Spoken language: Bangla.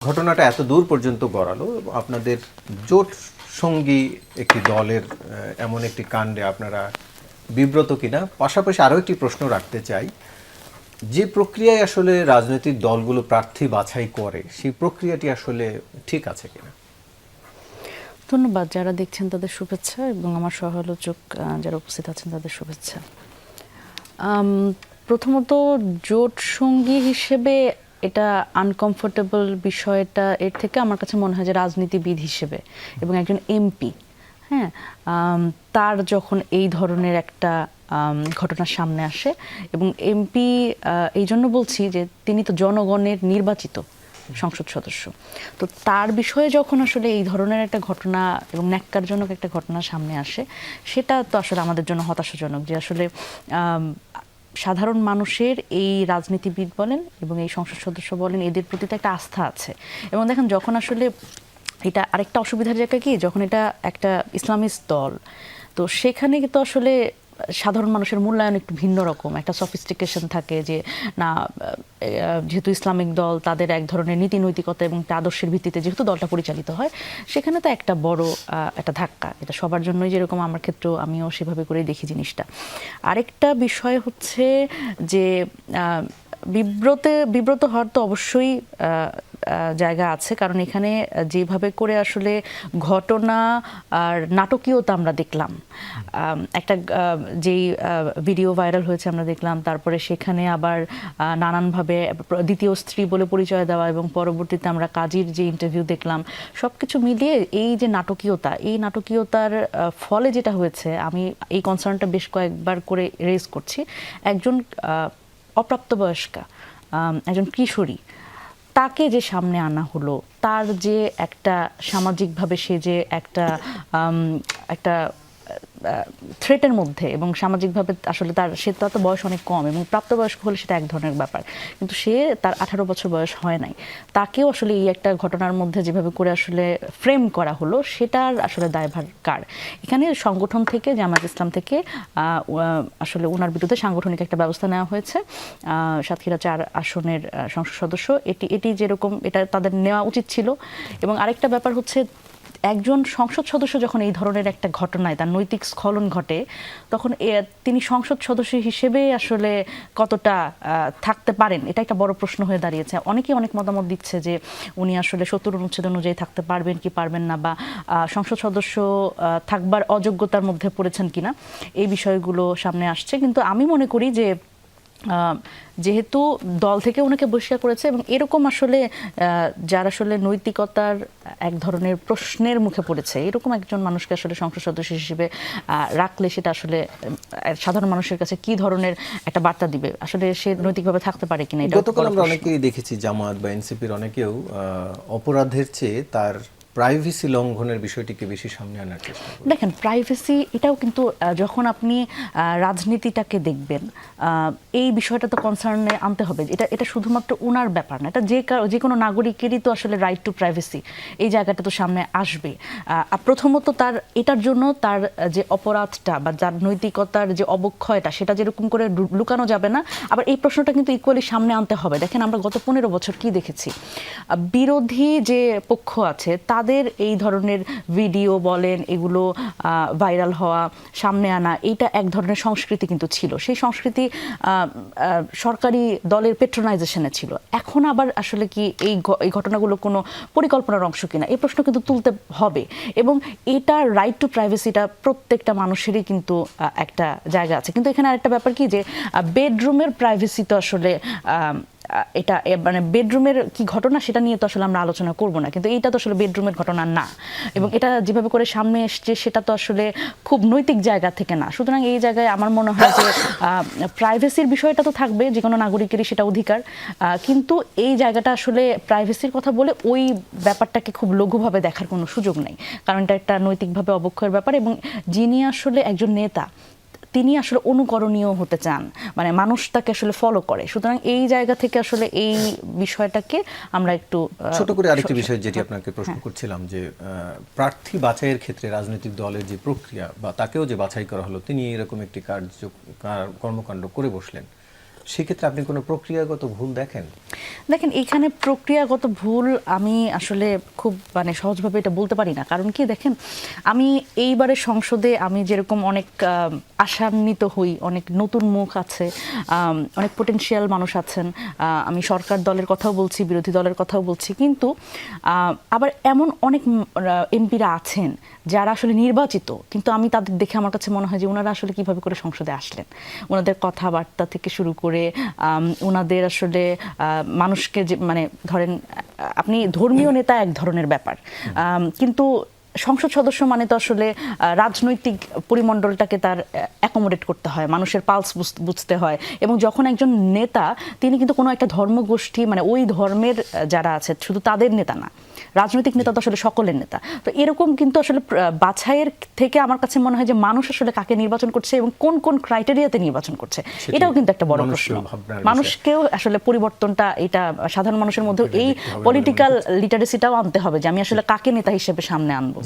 ঘটনাটা এত দূর পর্যন্ত গড়ালো এবং আপনাদের জোট সঙ্গী একটি দলের এমন একটি কাণ্ডে আপনারা বিব্রত কিনা? পাশাপাশি আরও একটি প্রশ্ন রাখতে চাই, যে প্রক্রিয়ায় আসলে রাজনৈতিক দলগুলো প্রার্থী বাছাই করে সেই প্রক্রিয়াটি আসলে ঠিক আছে কিনা? ধন্যবাদ। যারা দেখছেন তাদের শুভেচ্ছা এবং আমার সহালোচক যারা উপস্থিত আছেন তাদের শুভেচ্ছা। প্রথমত জোট সঙ্গী হিসেবে এটা আনকমফোর্টেবল বিষয়টা এর থেকে আমার কাছে মনে হয় যে রাজনীতিবিদ হিসেবে এবং একজন এমপি, হ্যাঁ, তার যখন এই ধরনের একটা ঘটনার সামনে আসে এবং এমপি এই জন্য বলছি যে তিনি তো জনগণের নির্বাচিত সংসদ সদস্য, তো তার বিষয়ে যখন আসলে এই ধরনের একটা ঘটনা এবং ন্যাক্কারজনক একটা ঘটনা সামনে আসে, সেটা তো আসলে আমাদের জন্য হতাশাজনক যে আসলে সাধারণ মানুষের এই রাজনীতিবিদ বলেন এবং এই সংসদ সদস্য বলেন এদের প্রতি তো একটা আস্থা আছে। এবং দেখেন যখন আসলে এটা আরেকটা অসুবিধার জায়গা কি, যখন এটা একটা ইসলামিস্ট দল, তো সেখানে কিন্তু আসলে সাধারণ মানুষের মূল্যায়ন একটু ভিন্ন রকম, একটা সফিস্টিকেশন থাকে যে না, যেহেতু ইসলামিক দল তাদের এক ধরনের নীতি নৈতিকতা এবং আদর্শের ভিত্তিতে যেহেতু দলটা পরিচালিত হয়, সেখানে তো একটা বড় একটা ধাক্কা, এটা সবার জন্যই, যেরকম আমার ক্ষেত্রেও আমিও সেভাবে করেই দেখি জিনিসটা। আরেকটা বিষয় হচ্ছে যে বিব্রত হওয়ার তো অবশ্যই জায়গা আছে, কারণ এখানে যেভাবে করে আসলে ঘটনা আর নাটকীয়তা আমরা দেখলাম, একটা যেই ভিডিও ভাইরাল হয়েছে আমরা দেখলাম, তারপরে সেখানে আবার নানানভাবে দ্বিতীয় স্ত্রী বলে পরিচয় দেওয়া এবং পরবর্তীতে আমরা কাজীর যে ইন্টারভিউ দেখলাম, সব কিছু মিলিয়ে এই যে নাটকীয়তা, এই নাটকীয়তার ফলে যেটা হয়েছে, আমি এই কনসার্নটা বেশ কয়েকবার করে রেজ করছি, একজন অপ্রাপ্তবয়স্কা, একজন কিশোরী, তাকে যে সামনে আনা হলো, তার যে একটা সামাজিকভাবে সে যে একটা একটা থ্রেটের মধ্যে এবং সামাজিকভাবে আসলে সে তো বয়স অনেক কম এবং প্রাপ্তবয়স্ক হলে সেটা এক ধরনের ব্যাপার, কিন্তু সে তার 18 বছর বয়স হয় নাই, তাকেও আসলে এই একটা ঘটনার মধ্যে যেভাবে করে আসলে ফ্রেম করা হলো, সেটার আসলে দায়ভার কার? এখানে সংগঠন থেকে, জামায়াত ইসলাম থেকে আসলে ওনার বিরুদ্ধে সাংগঠনিক একটা ব্যবস্থা নেওয়া হয়েছে। সাতক্ষীরা 4 আসনের সংসদ সদস্য, এটি যেরকম এটা তাদের নেওয়া উচিত ছিল। এবং আরেকটা ব্যাপার হচ্ছে, একজন সংসদ সদস্য যখন এই ধরনের একটা ঘটনায় তার নৈতিক স্খলন ঘটে, তখন তিনি সংসদ সদস্য হিসেবে আসলে কতটা থাকতে পারেন, এটা একটা বড় প্রশ্ন হয়ে দাঁড়িয়েছে। অনেকেই অনেক মতামত দিচ্ছে যে উনি আসলে 70 অনুচ্ছেদ অনুযায়ী থাকতে পারবেন কি পারবেন না, বা সংসদ সদস্য থাকবার অযোগ্যতার মধ্যে পড়েছেন কিনা, এই বিষয়গুলো সামনে আসছে। কিন্তু আমি মনে করি যে যেহেতু দল থেকে ওনাকে বহিষ্কার করেছে এবং এরকম আসলে যারা আসলে নৈতিকতার এক ধরনের প্রশ্নের মুখে পড়েছে, এরকম একজন মানুষকে আসলে সংসদ সদস্য হিসেবে রাখলে সেটা আসলে সাধারণ মানুষের কাছে কি ধরনের একটা বার্তা দিবে, আসলে সে নৈতিকভাবে থাকতে পারে কিনা। গতকাল আমরা অনেকেই দেখেছি, জামায়াত বা এনসিপির অনেকেও অপরাধের চেয়ে তার প্রাইভেসি লঙ্ঘনের বিষয়টিকে বেশি সামনে আনার চেষ্টা করে। দেখেন, প্রাইভেসি এটাও কিন্তু যখন আপনি রাজনীতিটাকে দেখবেন, এই বিষয়টা তো কনসার্নে আনতে হবে। এটা শুধুমাত্র ওনার ব্যাপার না, এটা যে কোনো নাগরিকেরই তো আসলে রাইট টু প্রাইভেসি, এই জায়গাটা তো সামনে আসবে। প্রথমত এটার জন্য তার যে অপরাধটা বা যার নৈতিকতার যে অবক্ষয়টা, সেটা যেরকম করে লুকানো যাবে না, আবার এই প্রশ্নটা কিন্তু ইকুয়ালি সামনে আনতে হবে। দেখেন, আমরা গত 15 বছর কি দেখেছি, বিরোধী যে পক্ষ আছে তাদের এই ধরনের ভিডিও বলেন, এগুলো ভাইরাল হওয়া, সামনে আনা, এইটা এক ধরনের সংস্কৃতি কিন্তু ছিল। সেই সংস্কৃতি সরকারি দলের পেট্রোনাইজেশনে ছিল। এখন আবার আসলে কি এই ঘটনাগুলো কোনো পরিকল্পনার অংশ কিনা, এই প্রশ্ন কিন্তু তুলতে হবে। এবং এটা রাইট টু প্রাইভেসিটা প্রত্যেকটা মানুষেরই কিন্তু একটা জায়গা আছে। কিন্তু এখানে আরেকটা ব্যাপার কি, যে বেডরুমের প্রাইভেসি তো আসলে এটা মানে বেডরুমের কি ঘটনা সেটা নিয়ে তো আসলে আমরা আলোচনা করব না, কিন্তু এইটা তো আসলে বেডরুমের ঘটনা না, এবং এটা যেভাবে করে সামনে এসছে সেটা তো আসলে খুব নৈতিক জায়গা থেকে না। সুতরাং এই জায়গায় আমার মনে হয় যে প্রাইভেসির বিষয়টা তো থাকবে, যে কোনো নাগরিকেরই সেটা অধিকার, কিন্তু এই জায়গাটা আসলে প্রাইভেসির কথা বলে ওই ব্যাপারটাকে খুব লঘুভাবে দেখার কোনো সুযোগ নেই, কারণ এটা একটা নৈতিকভাবে অবক্ষয়ের ব্যাপার। এবং যিনি আসলে একজন নেতা, তিনি আসলে অনুকরণীয় হতে চান, মানে মানুষ তাকে আসলে ফলো করে। সুতরাং এই জায়গা থেকে আসলে এই বিষয়টাকে আমরা একটু ছোট করে আরেকটি বিষয় যেটি আপনাকে প্রশ্ন করছিলাম, যে প্রার্থী বাছাইয়ের ক্ষেত্রে রাজনৈতিক দলের যে প্রক্রিয়া বা তাকেও যে বাছাই করা হলো, তিনি এরকম একটি কর্মকাণ্ড করে বসলেন, সেক্ষেত্রে আপনি কোনো প্রক্রিয়াগত ভুল দেখেন? দেখেন, এখানে প্রক্রিয়াগত ভুল আমি আসলে খুব মানে সহজভাবে এটা বলতে পারি না। কারণ কি, দেখেন, আমি এইবারে সংসদে আমি যেরকম অনেক আশান্বিত হই, অনেক নতুন মুখ আছে, অনেক পোটেনশিয়াল মানুষ আছেন। আমি সরকার দলের কথাও বলছি, বিরোধী দলের কথাও বলছি, কিন্তু আবার এমন অনেক এমপিরা আছেন যারা আসলে নির্বাচিত, কিন্তু আমি তাদের দেখে আমার কাছে মনে হয় যে ওনারা আসলে কিভাবে করে সংসদে আসলেন, ওনাদের কথাবার্তা থেকে শুরু করে ওনাদের আসলে মানুষকে যে মানে ধরেন আপনি ধর্মীয় নেতা এক ধরনের ব্যাপার, কিন্তু সংসদ সদস্য মানে তো আসলে রাজনৈতিক পরিমণ্ডলটাকে তার অ্যাকোমোডেট করতে হয়, মানুষের পালস বুঝতে হয়। এবং যখন একজন নেতা, তিনি কিন্তু কোনো একটা ধর্মগোষ্ঠী মানে ওই ধর্মের যারা আছে শুধু তাদের নেতা না, রাজনৈতিক নেতা তো আসলে সকলের নেতা। তো এরকম কিন্তু আসলে বাছাইয়ের থেকে আমার কাছে মনে হয় যে মানুষ আসলে কাকে নির্বাচন করছে এবং কোন কোন ক্রাইটেরিয়াতে নির্বাচন করছে, এটাও কিন্তু একটা বড় প্রশ্ন। মানুষকেও আসলে পরিবর্তনটা, এটা সাধারণ মানুষের মধ্যে এই পলিটিক্যাল লিটারেসিটাও আনতে হবে যে আমি আসলে কাকে নেতা হিসেবে সামনে আনবো।